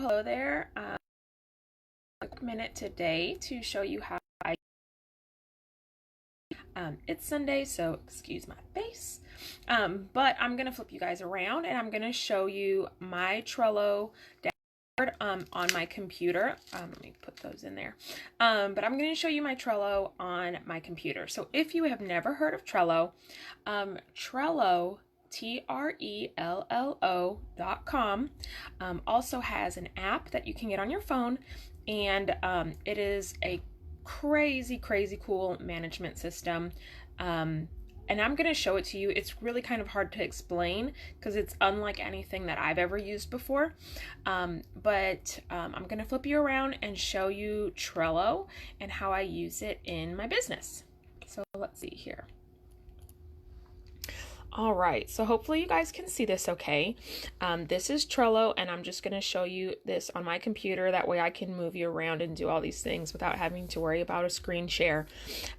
Hello there. A quick minute today to show you how it's Sunday, so excuse my face. But I'm gonna flip you guys around and I'm gonna show you my Trello dashboard on my computer. Let me put those in there. But I'm gonna show you my Trello on my computer. So if you have never heard of Trello, Trello Trello.com also has an app that you can get on your phone, and it is a crazy cool management system. And I'm going to show it to you. It's really kind of hard to explain because it's unlike anything that I've ever used before. But I'm going to flip you around and show you Trello and how I use it in my business. So let's see here. All right, so hopefully you guys can see this okay. This is Trello, and I'm just going to show you this on my computer. That way I can move you around and do all these things without having to worry about a screen share.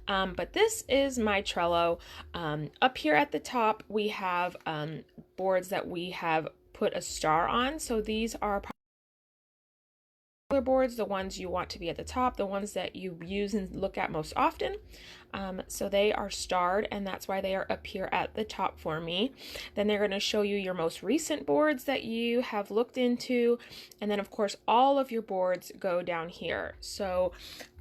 But this is my Trello. Up here at the top, we have boards that we have put a star on. So these are boards, the ones you want to be at the top, the ones that you use and look at most often. So they are starred, and that's why they are up here at the top for me. Then they're going to show you your most recent boards that you have looked into, and then of course all of your boards go down here. So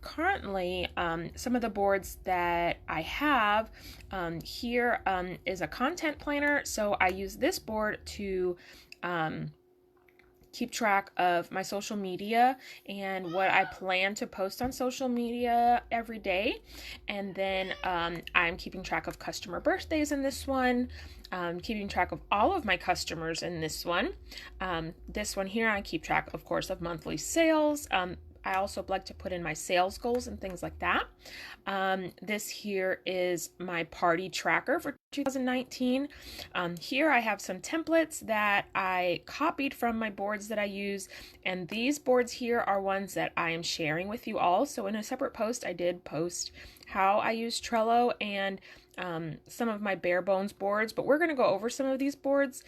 currently some of the boards that I have here is a content planner. So I use this board to keep track of my social media and what I plan to post on social media every day. And then I'm keeping track of customer birthdays in this one, keeping track of all of my customers in this one. This one here, I keep track, of course, of monthly sales. I also like to put in my sales goals and things like that. This here is my party tracker for 2019. Here I have some templates that I copied from my boards that I use, and these boards here are ones that I am sharing with you all. So in a separate post, I did post how I use Trello and some of my bare bones boards, but we're going to go over some of these boards.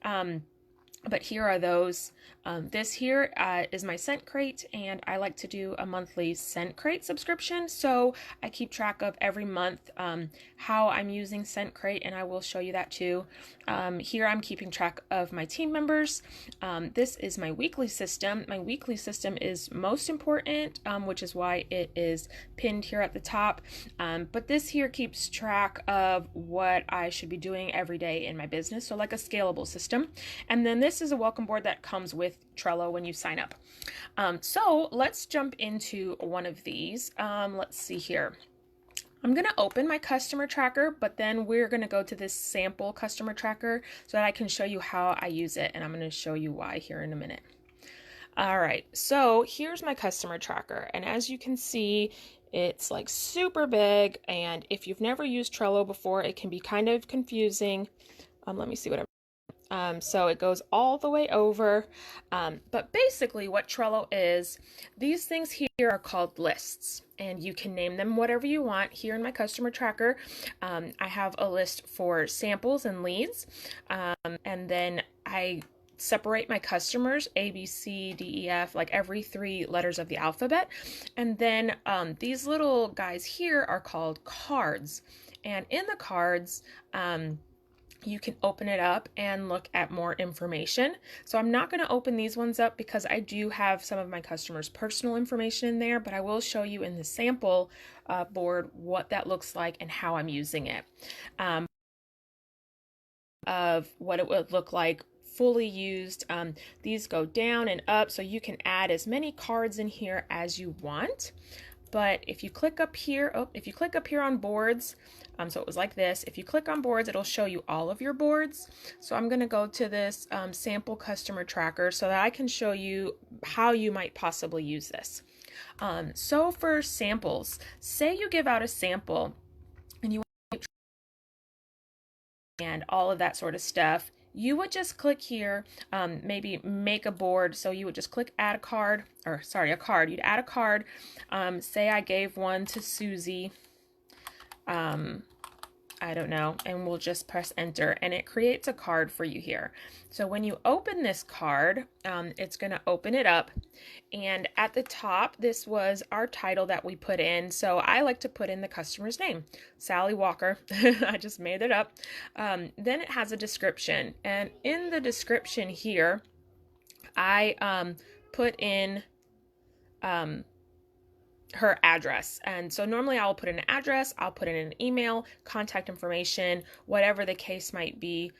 But here are those. This here is my Scent Crate, and I like to do a monthly Scent Crate subscription. So I keep track of every month how I'm using Scent Crate, and I will show you that too. Here I'm keeping track of my team members. This is my weekly system. My weekly system is most important, which is why it is pinned here at the top. But this here keeps track of what I should be doing every day in my business. So like a scalable system. And then this is a welcome board that comes with Trello when you sign up. So let's jump into one of these. Let's see here. I'm going to open my customer tracker, but then we're going to go to this sample customer tracker so that I can show you how I use it, and I'm going to show you why here in a minute. All right, so here's my customer tracker, and as you can see, it's like super big, and if you've never used Trello before, it can be kind of confusing. Let me see what so it goes all the way over, but basically what Trello is, these things here are called lists, and you can name them whatever you want. Here in my customer tracker, I have a list for samples and leads, and then I separate my customers A, B, C, D, E, F, like every 3 letters of the alphabet. And then these little guys here are called cards, and in the cards, you can open it up and look at more information. So I'm not going to open these ones up because I do have some of my customers' personal information in there, but I will show you in the sample board what that looks like and how I'm using it. Of what it would look like fully used. These go down and up, so you can add as many cards in here as you want. But if you click up here, on boards, so it was like this. If you click on boards, it'll show you all of your boards. So I'm going to go to this sample customer tracker so that I can show you how you might possibly use this. So for samples, say you give out a sample and you want and all of that sort of stuff. You would just click here, maybe make a board. So you would just click add a card, or sorry, a card. You'd add a card. Say I gave one to Susie. I don't know, and we'll just press enter and it creates a card for you here. So when you open this card, it's going to open it up, and at the top, this was our title that we put in. So I like to put in the customer's name, Sally Walker. I just made it up. Then it has a description, and in the description here, I put in her address. And so normally I'll put in an address, I'll put in an email, contact information, whatever the case might be.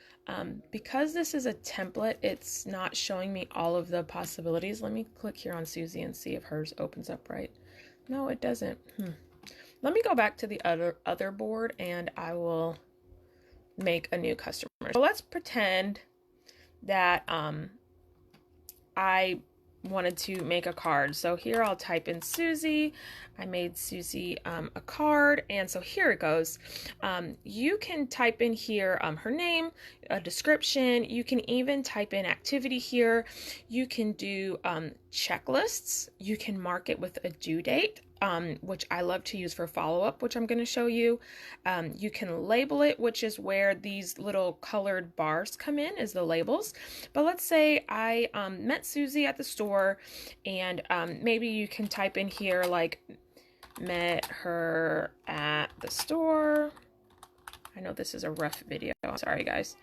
Because this is a template, it's not showing me all of the possibilities. Let me click here on Susie and see if hers opens up right. No, it doesn't. Let me go back to the other board and I will make a new customer. So let's pretend that I wanted to make a card. So here I'll type in Susie. I made Susie a card, and so here it goes. You can type in here her name, a description. You can even type in activity here. You can do checklists. You can mark it with a due date, which I love to use for follow-up, which I'm going to show you. You can label it, which is where these little colored bars come in, is the labels. But let's say I met Susie at the store, and maybe you can type in here like met her at the store. I know this is a rough video. Sorry, guys.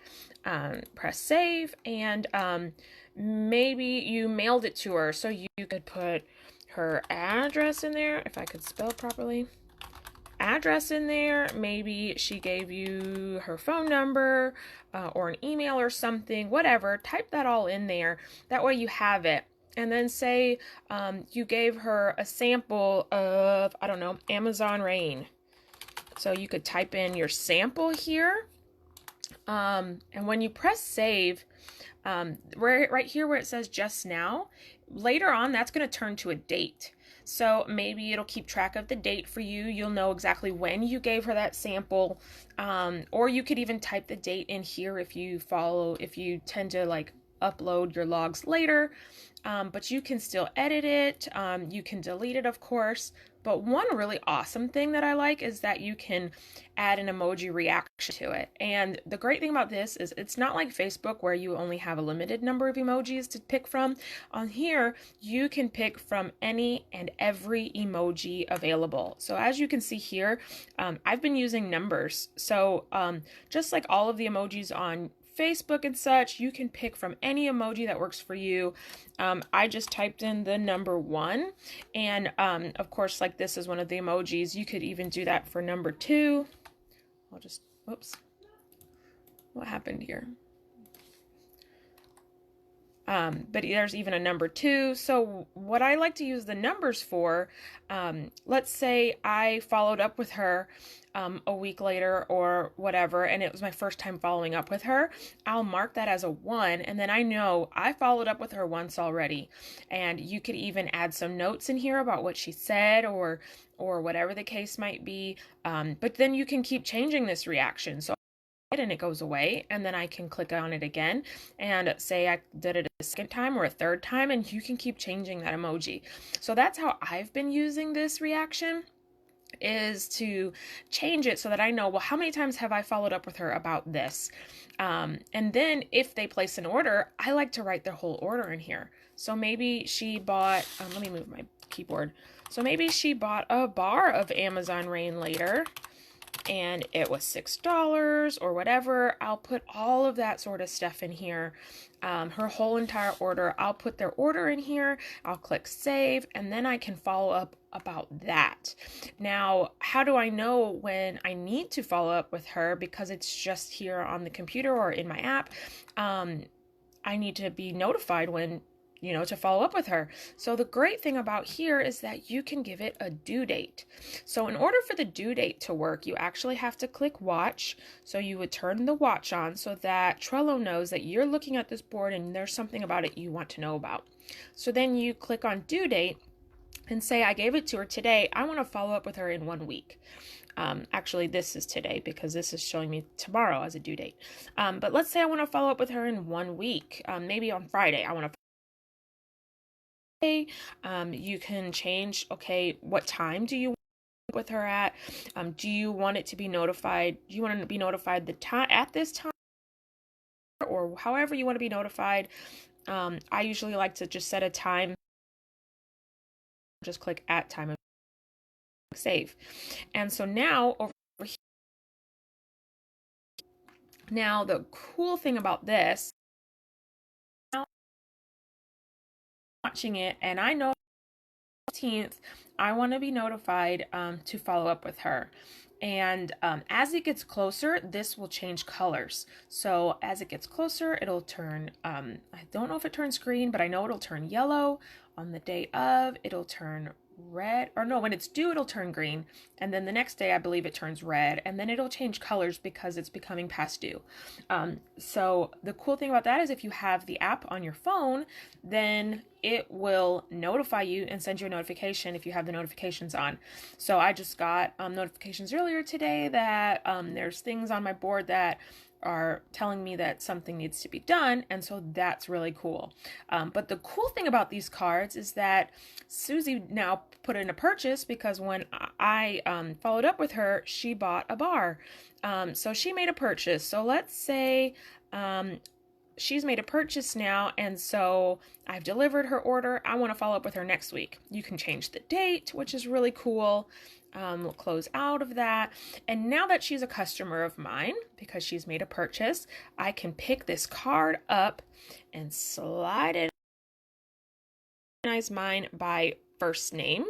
Press save, and maybe you mailed it to her. So you could put her address in there, if I could spell properly. Address in there. Maybe she gave you her phone number or an email or something, whatever. Type that all in there. That way you have it. And then say you gave her a sample of, I don't know, Amazon rain. So you could type in your sample here. And when you press save, right here where it says just now, later on, that's going to turn to a date. So maybe it'll keep track of the date for you. You'll know exactly when you gave her that sample. Or you could even type the date in here if you tend to like upload your logs later. But you can still edit it. You can delete it, of course. But one really awesome thing that I like is that you can add an emoji reaction to it. And the great thing about this is it's not like Facebook where you only have a limited number of emojis to pick from. On here, you can pick from any and every emoji available. So as you can see here, I've been using numbers. So just like all of the emojis on Facebook and such, you can pick from any emoji that works for you. I just typed in the number 1, and of course, like this is one of the emojis. You could even do that for number 2. Whoops, what happened here? But there's even a number 2. So what I like to use the numbers for, let's say I followed up with her a week later or whatever, and it was my first time following up with her. I'll mark that as a 1, and then I know I followed up with her once already. And you could even add some notes in here about what she said or whatever the case might be. But then you can keep changing this reaction. So and it goes away, and then I can click on it again and say I did it a second time or a third time, and you can keep changing that emoji. So that's how I've been using this reaction, is to change it so that I know, well, how many times have I followed up with her about this? And then if they place an order, I like to write their whole order in here. So maybe she bought, let me move my keyboard. So maybe she bought a bar of Amazon rain later, and it was $6 or whatever. I'll put all of that sort of stuff in here. Her whole entire order, I'll put their order in here. I'll click save, and then I can follow up about that. Now, how do I know when I need to follow up with her? Because it's just here on the computer or in my app. I need to be notified when, to follow up with her. So the great thing about here is that you can give it a due date. So in order for the due date to work, you actually have to click watch. So you would turn the watch on so that Trello knows that you're looking at this board and there's something about it you want to know about. So then you click on due date and say, I gave it to her today. I want to follow up with her in 1 week. Actually, this is today because this is showing me tomorrow as a due date. But let's say I want to follow up with her in 1 week. Maybe on Friday, I want to you can change, okay, what time do you with her at? Do you want it to be notified? Do you want to be notified the time at this time, or however you want to be notified? I usually like to just set a time, just click at time and save. And so now over here, now the cool thing about this, now watching it, and I know 15th, I want to be notified to follow up with her. And as it gets closer, this will change colors. So as it gets closer, it'll turn, I don't know if it turns green, but I know it'll turn yellow. On the day of, it'll turn red, or no, when it's due, it'll turn green. And then the next day, I believe it turns red. And then it'll change colors because it's becoming past due. So the cool thing about that is if you have the app on your phone, then it will notify you and send you a notification if you have the notifications on. So I just got notifications earlier today that there's things on my board that are telling me that something needs to be done, and so that's really cool. But the cool thing about these cards is that Susie now put in a purchase, because when I followed up with her, she bought a bar. So she made a purchase. So let's say she's made a purchase now, and so I've delivered her order. I want to follow up with her next week. You can change the date, which is really cool. We'll close out of that. And now that she's a customer of mine, because she's made a purchase, I can pick this card up and slide it, organize mine by first name.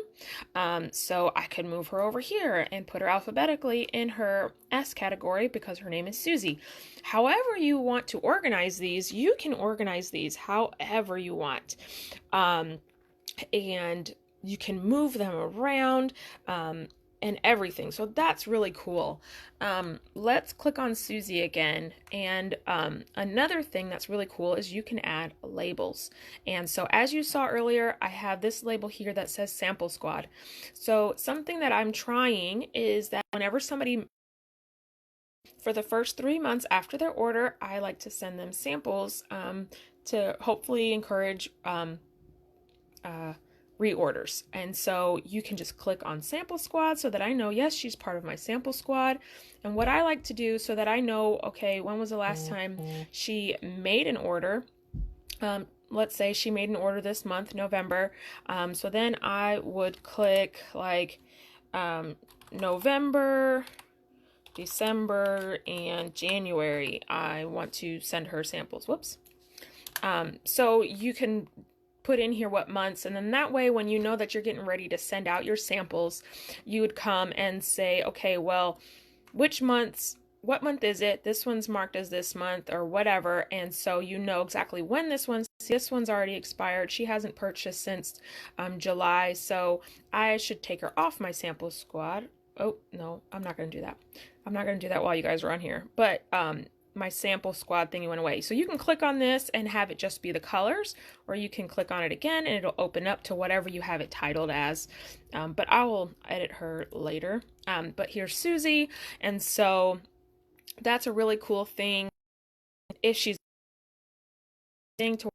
So I could move her over here and put her alphabetically in her S category because her name is Susie. However you want to organize these, you can organize these however you want. And you can move them around and everything. So that's really cool. Let's click on Susie again. And another thing that's really cool is you can add labels. And so as you saw earlier, I have this label here that says Sample Squad. So something that I'm trying is that whenever somebody, for the first 3 months after their order, I like to send them samples to hopefully encourage reorders. And so you can just click on Sample Squad so that I know, yes, she's part of my sample squad. And what I like to do so that I know, okay, when was the last time she made an order? Let's say she made an order this month, November. So then I would click like November, December, and January. I want to send her samples. Whoops. So you can put in here what months, and then that way when you know that you're getting ready to send out your samples, you would come and say, okay, well, what month is it? This one's marked as this month or whatever, and so you know exactly when this one's already expired. She hasn't purchased since July, so I should take her off my sample squad. Oh no, I'm not going to do that. I'm not going to do that while you guys are on here, but my sample squad thingy went away. So you can click on this and have it just be the colors, or you can click on it again and it'll open up to whatever you have it titled as. But I will edit her later. But here's Susie. And so that's a really cool thing. If she's to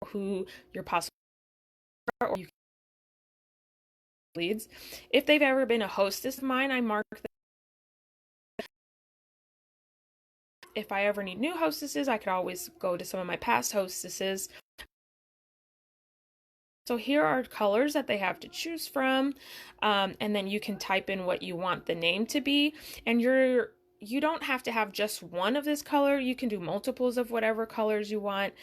who your possible or you leads. If they've ever been a hostess of mine, I mark them. If I ever need new hostesses, I could always go to some of my past hostesses. So here are colors that they have to choose from, and then you can type in what you want the name to be, and you don't have to have just one of this color. You can do multiples of whatever colors you want.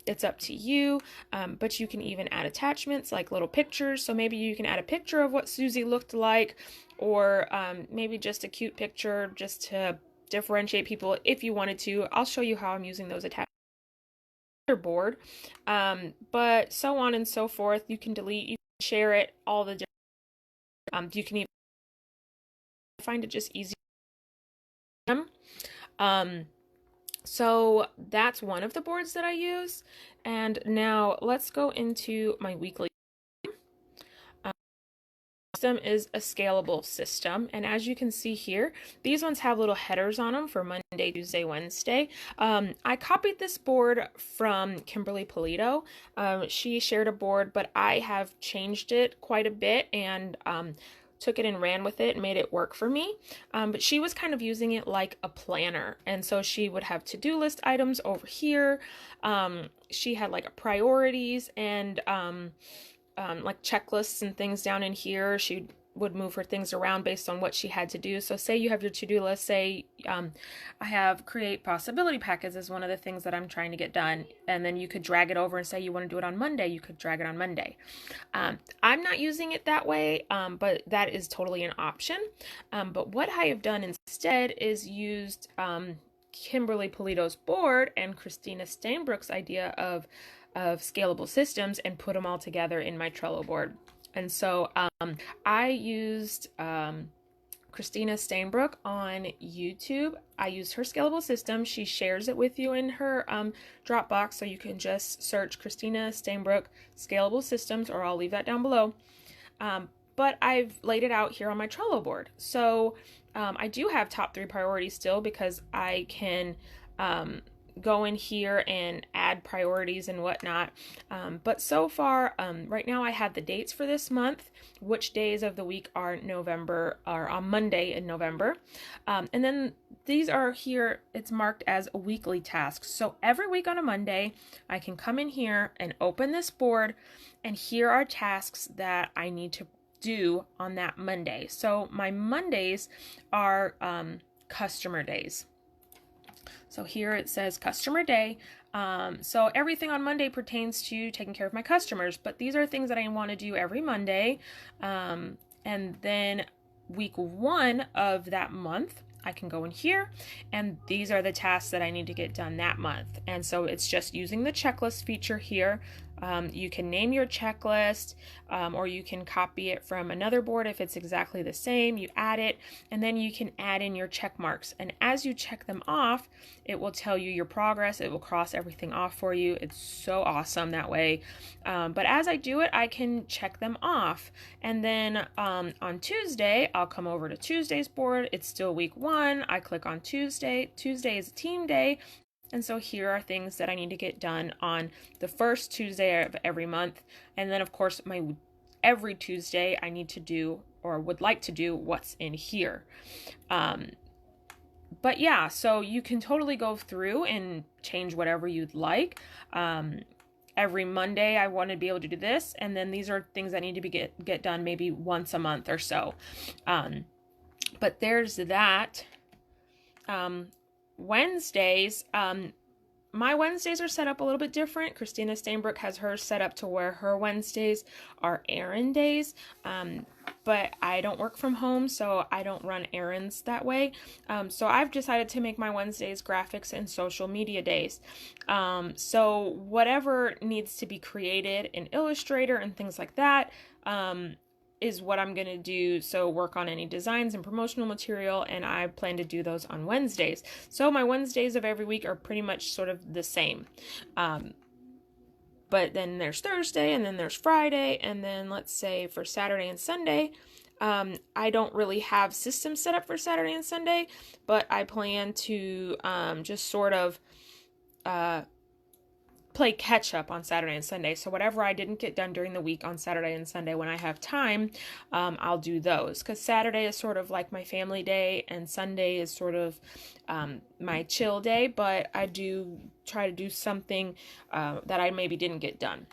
It's up to you, but you can even add attachments like little pictures. So maybe you can add a picture of what Susie looked like, or maybe just a cute picture just to differentiate people if you wanted to. I'll show you how I'm using those attachments board, but so on and so forth. You can delete, you can share it, all the different, you can even find it just easy. So that's one of the boards that I use. And now let's go into my weekly. system is a scalable system, and as you can see here, these ones have little headers on them for Monday, Tuesday, Wednesday. I copied this board from Kimberly Polito. She shared a board, but I have changed it quite a bit and took it and ran with it and made it work for me. But she was kind of using it like a planner, and so she would have to-do list items over here. She had like priorities and like checklists and things down in here. She would move her things around based on what she had to do. So say you have your to-do list, say I have create possibility packets is one of the things that I'm trying to get done, and then you could drag it over and say you want to do it on Monday, you could drag it on Monday. I'm not using it that way, but that is totally an option. But what I have done instead is used Kimberly Polito's board and Christina Steinbrook's idea of scalable systems and put them all together in my Trello board. And so I used Christina Steinbrook on YouTube. I used her scalable system. She shares it with you in her Dropbox, so you can just search Christina Steinbrook scalable systems, or I'll leave that down below. But I've laid it out here on my Trello board. So I do have top 3 priorities still, because I can go in here and add priorities and whatnot. But so far, right now I have the dates for this month, which days of the week are November, or on Monday in November. And then these are here, it's marked as weekly tasks. So every week on a Monday, I can come in here and open this board, and here are tasks that I need to do on that Monday. So my Mondays are customer days. So here it says customer day. So everything on Monday pertains to taking care of my customers, but these are things that I want to do every Monday. And then week 1 of that month, I can go in here, and these are the tasks that I need to get done that month. And so it's just using the checklist feature here. You can name your checklist, or you can copy it from another board if it's exactly the same. You add it, and then you can add in your check marks. And as you check them off, it will tell you your progress. It will cross everything off for you. It's so awesome that way. But as I do it, I can check them off. And then on Tuesday, I'll come over to Tuesday's board. It's still week 1. I click on Tuesday. Tuesday is a team day. And so here are things that I need to get done on the first Tuesday of every month. And then, of course, every Tuesday I need to do, or would like to do, what's in here. But yeah, so you can totally go through and change whatever you'd like. Every Monday I want to be able to do this, and then these are things that need to get done maybe once a month or so. But there's that. Wednesdays, my Wednesdays are set up a little bit different. Christina Steinbrook has hers set up to where her Wednesdays are errand days, but I don't work from home, so I don't run errands that way. So I've decided to make my Wednesdays graphics and social media days. So whatever needs to be created in Illustrator and things like that, is what I'm going to do. So work on any designs and promotional material, and I plan to do those on Wednesdays. So my Wednesdays of every week are pretty much sort of the same. But then there's Thursday, and then there's Friday, and then let's say for Saturday and Sunday, I don't really have systems set up for Saturday and Sunday, but I plan to just sort of play catch up on Saturday and Sunday. So whatever I didn't get done during the week on Saturday and Sunday, when I have time, I'll do those, because Saturday is sort of like my family day, and Sunday is sort of my chill day, but I do try to do something that I maybe didn't get done.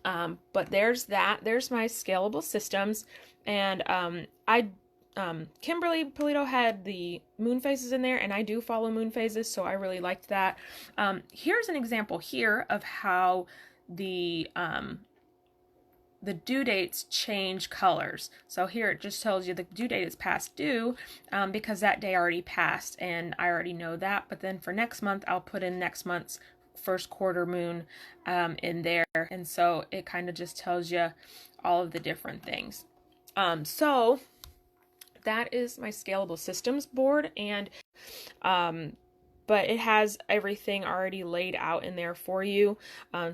But there's that. There's my scalable systems, and Kimberly Polito had the moon phases in there, and I do follow moon phases, so I really liked that. Here's an example here of how the due dates change colors. So here it just tells you the due date is past due, because that day already passed, and I already know that. But then for next month, I'll put in next month's first quarter moon in there, and so it kind of just tells you all of the different things. So that is my scalable systems board, and but it has everything already laid out in there for you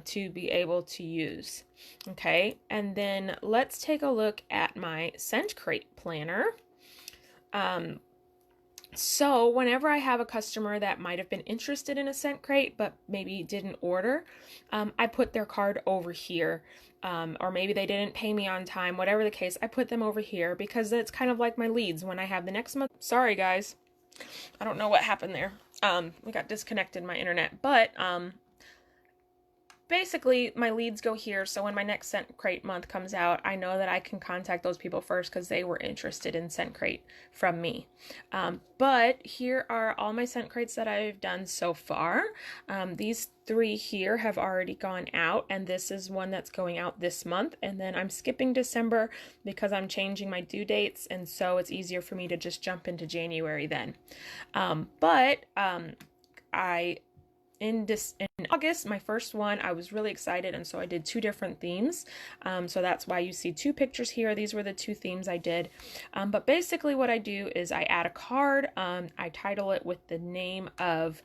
to be able to use. Okay, and then let's take a look at my Scent Crate planner. So whenever I have a customer that might have been interested in a scent crate but maybe didn't order, I put their card over here. Or maybe they didn't pay me on time, whatever the case, I put them over here because it's kind of like my leads when I have the next month. Sorry guys, I don't know what happened there. We got disconnected my internet, but basically my leads go here, so when my next Scent Crate month comes out, I know that I can contact those people first because they were interested in Scent Crate from me. But here are all my Scent Crates that I've done so far. These 3 here have already gone out, and this is one that's going out this month, and then I'm skipping December because I'm changing my due dates, and so it's easier for me to just jump into January then. In August, my first one, I was really excited, and so I did 2 different themes. So that's why you see 2 pictures here. These were the 2 themes I did. But basically what I do is I add a card. I title it with the name of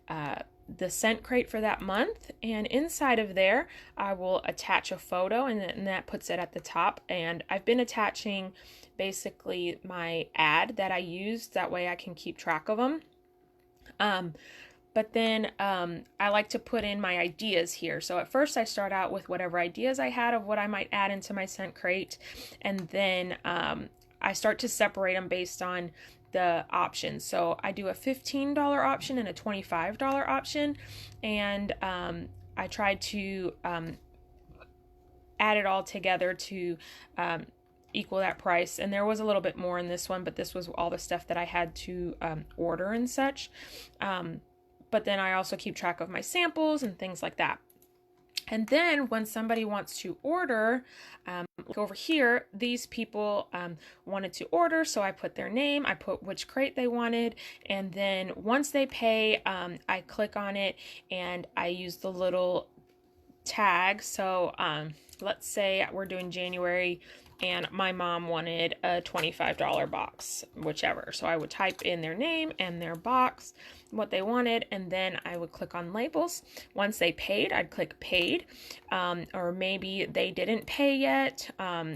the Scent Crate for that month, and inside of there I will attach a photo, and that puts it at the top. And I've been attaching basically my ad that I used, that way I can keep track of them. But then I like to put in my ideas here. So at first I start out with whatever ideas I had of what I might add into my Scent Crate, and then I start to separate them based on the options. So I do a $15 option and a $25 option, and I try to add it all together to equal that price. And there was a little bit more in this one, but this was all the stuff that I had to order and such. But then I also keep track of my samples and things like that. And then when somebody wants to order, like over here, these people wanted to order, so I put their name, I put which crate they wanted, and then once they pay, I click on it and I use the little tag. So let's say we're doing January, and my mom wanted a $25 box, whichever. So I would type in their name and their box, what they wanted, and then I would click on labels. Once they paid, I'd click paid, or maybe they didn't pay yet,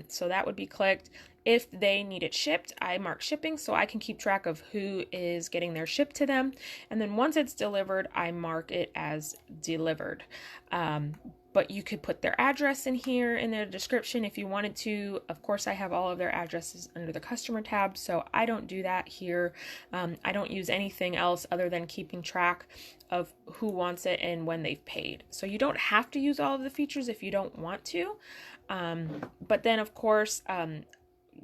so that would be clicked. If they need it shipped, I mark shipping so I can keep track of who is getting their shipped to them. And then once it's delivered, I mark it as delivered. But you could put their address in here in their description if you wanted to. Of course, I have all of their addresses under the customer tab, so I don't do that here. I don't use anything else other than keeping track of who wants it and when they've paid. So you don't have to use all of the features if you don't want to. But then, of course,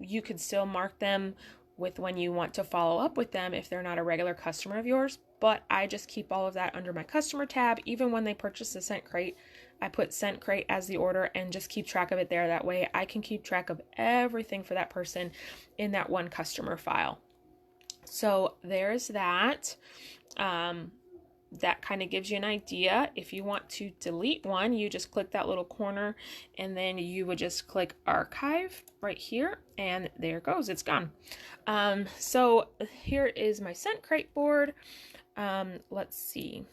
you could still mark them with when you want to follow up with them if they're not a regular customer of yours. But I just keep all of that under my customer tab. Even when they purchase the Scent Crate, I put Scent Crate as the order and just keep track of it there. That way I can keep track of everything for that person in that one customer file. So there's that. That kind of gives you an idea. If you want to delete one, you just click that little corner, and then you would just click archive right here, and there it goes, it's gone. So here is my Scent Crate board. Let's see.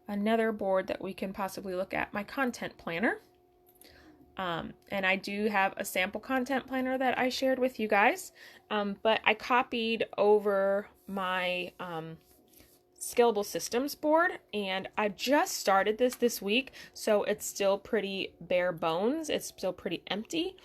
Another board that we can possibly look at, my content planner. And I do have a sample content planner that I shared with you guys, but I copied over my scalable systems board, and I just started this week, so it's still pretty bare bones, it's still pretty empty.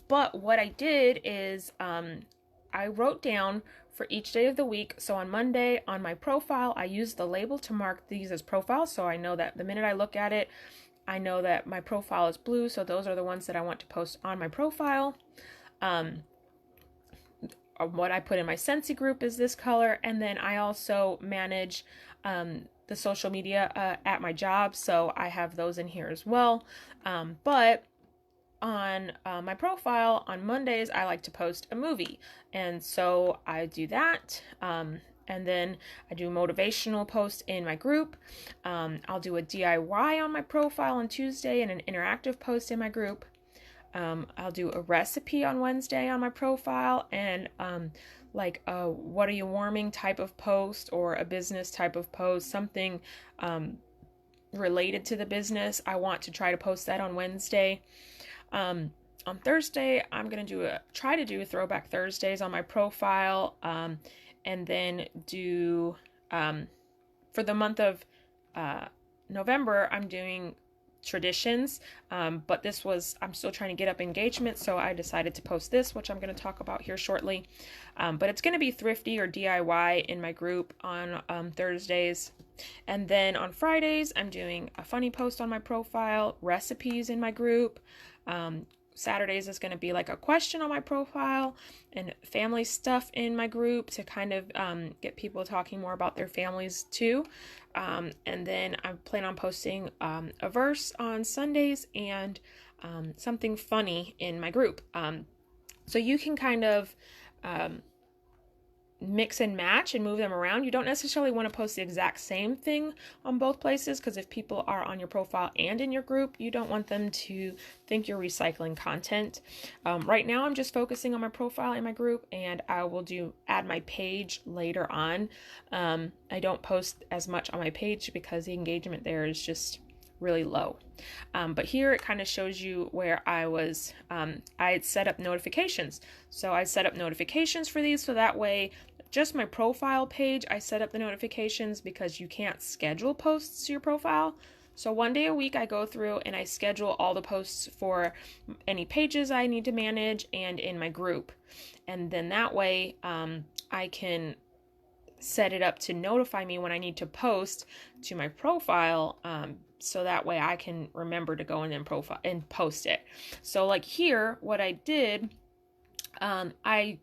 But what I did is I wrote down for each day of the week. So on Monday on my profile, I used the label to mark these as profiles, so I know that the minute I look at it, I know that my profile is blue, so those are the ones that I want to post on my profile. What I put in my Scentsy group is this color, and then I also manage the social media at my job, so I have those in here as well. But on my profile on Mondays, I like to post a movie, and so I do that. And then I do a motivational post in my group. I'll do a DIY on my profile on Tuesday and an interactive post in my group. I'll do a recipe on Wednesday on my profile, and like a what are you warming type of post or a business type of post, something related to the business. I want to try to post that on Wednesday. On Thursday, I'm going to try to do Throwback Thursdays on my profile, and then do, for the month of November, I'm doing traditions, but I'm still trying to get up engagement, so I decided to post this, which I'm going to talk about here shortly. But it's going to be thrifty or DIY in my group on Thursdays. And then on Fridays, I'm doing a funny post on my profile, recipes in my group. Saturdays is going to be like a question on my profile and family stuff in my group to kind of get people talking more about their families too. And then I plan on posting a verse on Sundays and something funny in my group. So you can kind of mix and match and move them around. You don't necessarily want to post the exact same thing on both places, because if people are on your profile and in your group, you don't want them to think you're recycling content. Right now I'm just focusing on my profile and my group, and I will add my page later on. I don't post as much on my page because the engagement there is just really low. But here it kind of shows you where I had set up notifications. So I set up notifications for these, so that way just my profile page, I set up the notifications because you can't schedule posts to your profile. So one day a week I go through and I schedule all the posts for any pages I need to manage and in my group. And then that way I can set it up to notify me when I need to post to my profile, so that way I can remember to go in and profile and post it. So like here, what I did, I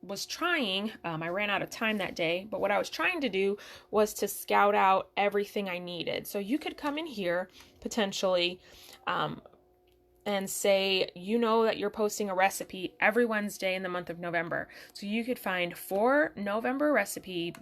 was trying, I ran out of time that day, but what I was trying to do was to scout out everything I needed. So you could come in here potentially and say, that you're posting a recipe every Wednesday in the month of November. So you could find 4 November recipes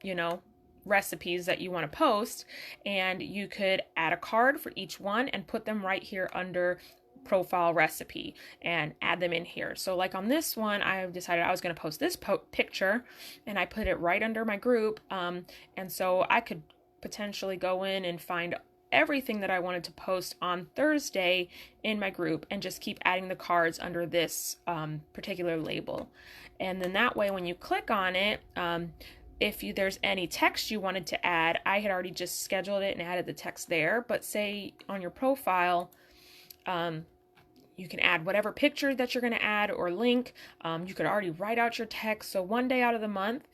that you want to post, and you could add a card for each one and put them right here under profile recipe and add them in here. So like on this one, I decided I was going to post this picture, and I put it right under my group, and so I could potentially go in and find everything that I wanted to post on Thursday in my group and just keep adding the cards under this particular label. And then that way when you click on it, if there's any text you wanted to add, I had already just scheduled it and added the text there. But say on your profile, you can add whatever picture that you're going to add or link. You could already write out your text. So one day out of the month,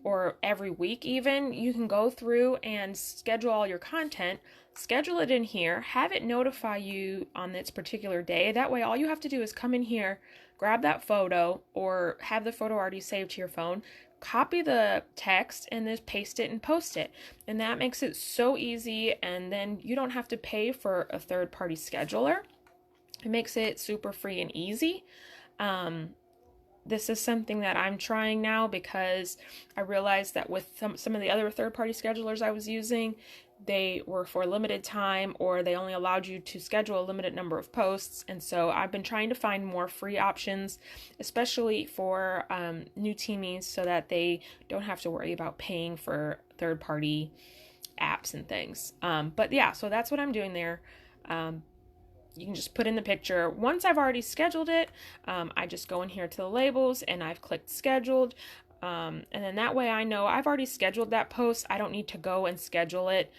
or every week even, you can go through and schedule all your content, schedule it in here, have it notify you on its particular day. That way all you have to do is come in here, grab that photo, or have the photo already saved to your phone, copy the text, and then paste it and post it. And that makes it so easy, and then you don't have to pay for a third-party scheduler. It makes it super free and easy. This is something that I'm trying now because I realized that with some of the other third-party schedulers I was using, they were for a limited time, or they only allowed you to schedule a limited number of posts. And so I've been trying to find more free options, especially for new teamies, so that they don't have to worry about paying for third-party apps and things. But yeah, so that's what I'm doing there. You can just put in the picture. Once I've already scheduled it, I just go in here to the labels and I've clicked scheduled. And then that way I know I've already scheduled that post. I don't need to go and schedule it.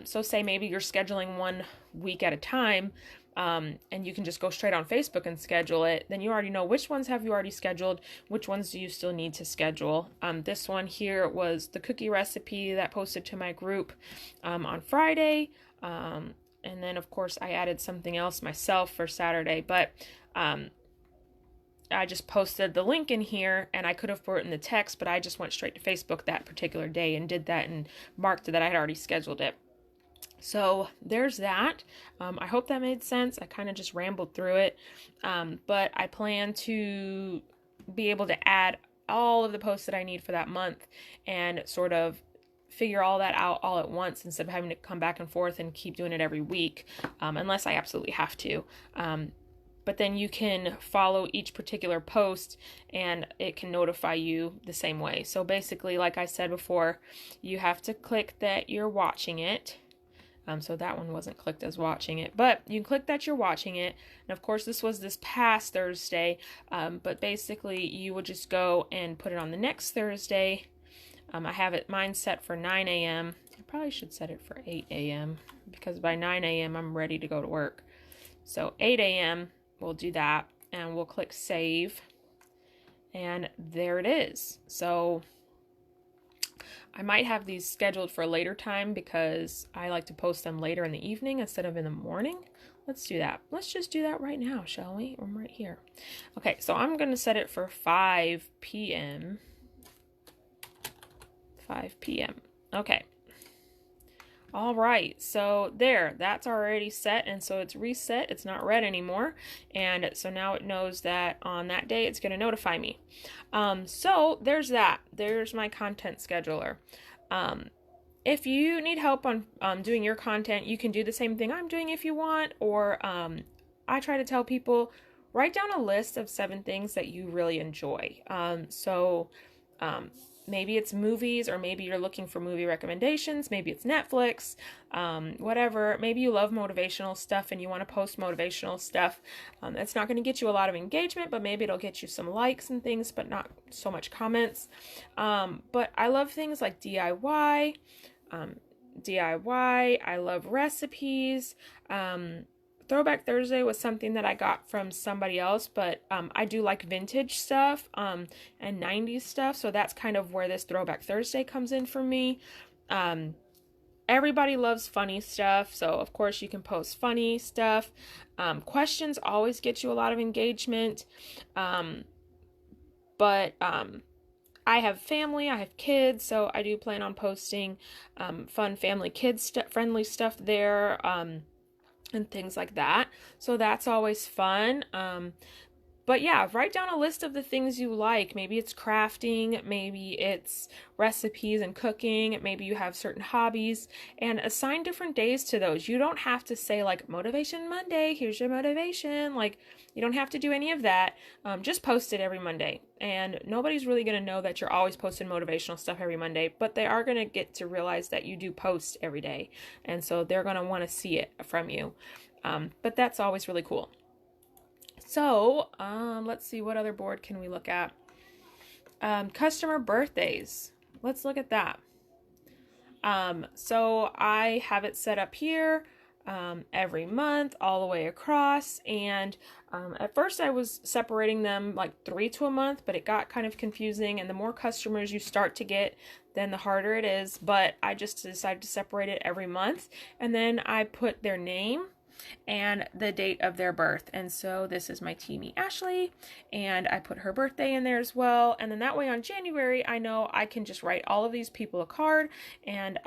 So say maybe you're scheduling 1 week at a time, and you can just go straight on Facebook and schedule it. Then you already know which ones have you already scheduled, which ones do you still need to schedule. This one here was the cookie recipe that posted to my group on Friday. And then, of course, I added something else myself for Saturday, but I just posted the link in here, and I could have put it in the text, but I just went straight to Facebook that particular day and did that and marked that I had already scheduled it. So there's that. I hope that made sense. I kind of just rambled through it, but I plan to be able to add all of the posts that I need for that month and sort of figure all that out all at once instead of having to come back and forth and keep doing it every week, unless I absolutely have to. but then you can follow each particular post and it can notify you the same way. So basically, like I said before, you have to click that you're watching it. So that one wasn't clicked as watching it, but you can click that you're watching it. And of course, this was this past Thursday, but basically you would just go and put it on the next Thursday. I have it mine set for 9 a.m. I probably should set it for 8 a.m. because by 9 a.m. I'm ready to go to work. So 8 a.m. we'll do that, and we'll click save, and there it is. So I might have these scheduled for a later time because I like to post them later in the evening instead of in the morning. Let's do that. Let's just do that right now, shall we? I'm right here. Okay, so I'm going to set it for 5 p.m. 5 p.m. Okay. All right, so there, that's already set, and so it's reset. It's not red anymore, and so now it knows that on that day it's going to notify me. So there's that. There's my content scheduler. If you need help on doing your content, you can do the same thing I'm doing if you want, or I try to tell people, write down a list of 7 things that you really enjoy. Maybe it's movies, or maybe you're looking for movie recommendations. Maybe it's Netflix, whatever. Maybe you love motivational stuff and you want to post motivational stuff. It's not going to get you a lot of engagement, but maybe it'll get you some likes and things, but not so much comments. But I love things like DIY. I love recipes. Throwback Thursday was something that I got from somebody else, but I do like vintage stuff and 90s stuff, so that's kind of where this Throwback Thursday comes in for me. Everybody loves funny stuff, so of course you can post funny stuff. Questions always get you a lot of engagement, but I have family, I have kids, so I do plan on posting fun family friendly stuff there. And things like that. So that's always fun. But yeah, write down a list of the things you like. Maybe it's crafting, maybe it's recipes and cooking, maybe you have certain hobbies, and assign different days to those. You don't have to say like Motivation Monday, here's your motivation. Like, you don't have to do any of that. Just post it every Monday. And nobody's really going to know that you're always posting motivational stuff every Monday, but they are going to get to realize that you do post every day. And so they're going to want to see it from you. But that's always really cool. So, let's see, what other board can we look at? Customer birthdays. Let's look at that. So I have it set up here every month all the way across, and at first I was separating them like 3 to a month, but it got kind of confusing, and the more customers you start to get, then the harder it is. But I just decided to separate it every month, and then I put their name and the date of their birth. And so this is my teamie Ashley, and I put her birthday in there as well. And then that way on January, I know I can just write all of these people a card and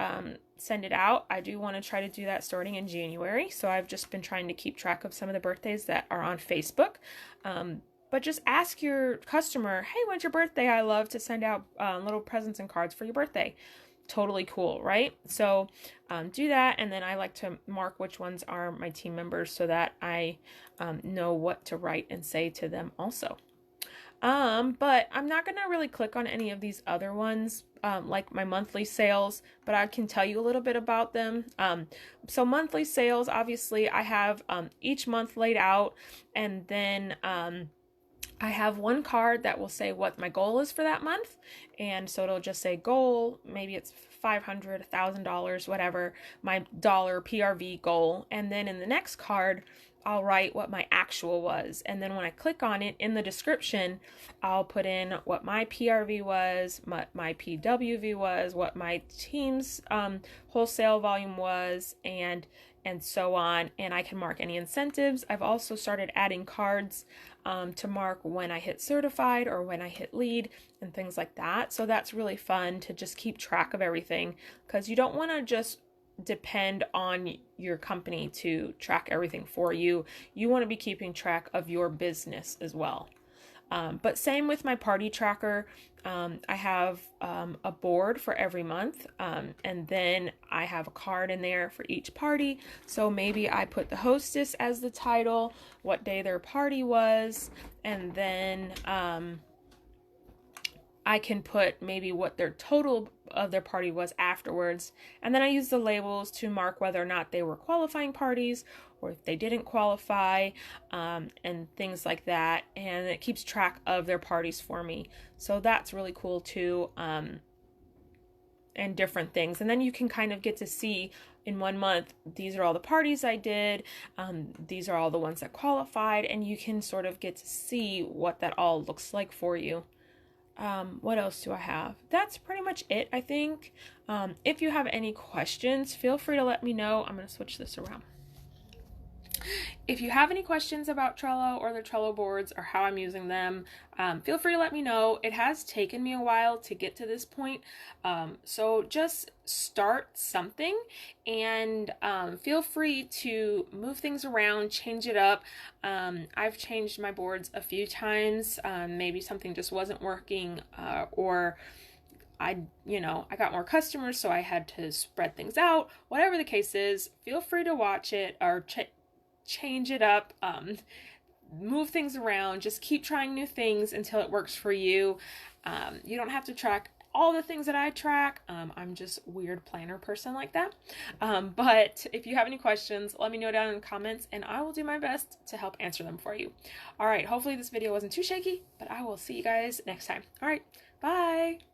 send it out. I do want to try to do that starting in January. So I've just been trying to keep track of some of the birthdays that are on Facebook. But just ask your customer, hey, when's your birthday? I love to send out little presents and cards for your birthday. Totally cool, right? So do that, and then I like to mark which ones are my team members so that I know what to write and say to them also. But I'm not going to really click on any of these other ones, like my monthly sales, but I can tell you a little bit about them. So monthly sales, obviously I have each month laid out, and then I have one card that will say what my goal is for that month. And so it'll just say goal, maybe it's $500, $1,000, whatever, my dollar PRV goal. And then in the next card, I'll write what my actual was. And then when I click on it in the description, I'll put in what my PRV was, what my PWV was, what my team's wholesale volume was, and so on. And I can mark any incentives. I've also started adding cards to mark when I hit certified or when I hit lead and things like that. So that's really fun to just keep track of everything, because you don't want to just depend on your company to track everything for you. You want to be keeping track of your business as well. But same with my party tracker. I have a board for every month, and then I have a card in there for each party. So maybe I put the hostess as the title, what day their party was, and then I can put maybe what their total of their party was afterwards. And then I use the labels to mark whether or not they were qualifying parties or if they didn't qualify, and things like that. And it keeps track of their parties for me. So that's really cool too, and different things. And then you can kind of get to see in 1 month, these are all the parties I did, these are all the ones that qualified, and you can sort of get to see what that all looks like for you. What else do I have? That's pretty much it, I think. If you have any questions, feel free to let me know. I'm going to switch this around. If you have any questions about Trello or the Trello boards or how I'm using them, feel free to let me know. It has taken me a while to get to this point, so just start something, and feel free to move things around, change it up. I've changed my boards a few times. Maybe something just wasn't working, or I got more customers, so I had to spread things out. Whatever the case is, feel free to watch it or change it up, move things around, just keep trying new things until it works for you. You don't have to track all the things that I track. I'm just a weird planner person like that. But if you have any questions, let me know down in the comments and I will do my best to help answer them for you. All right, hopefully this video wasn't too shaky, but I will see you guys next time. All right, bye.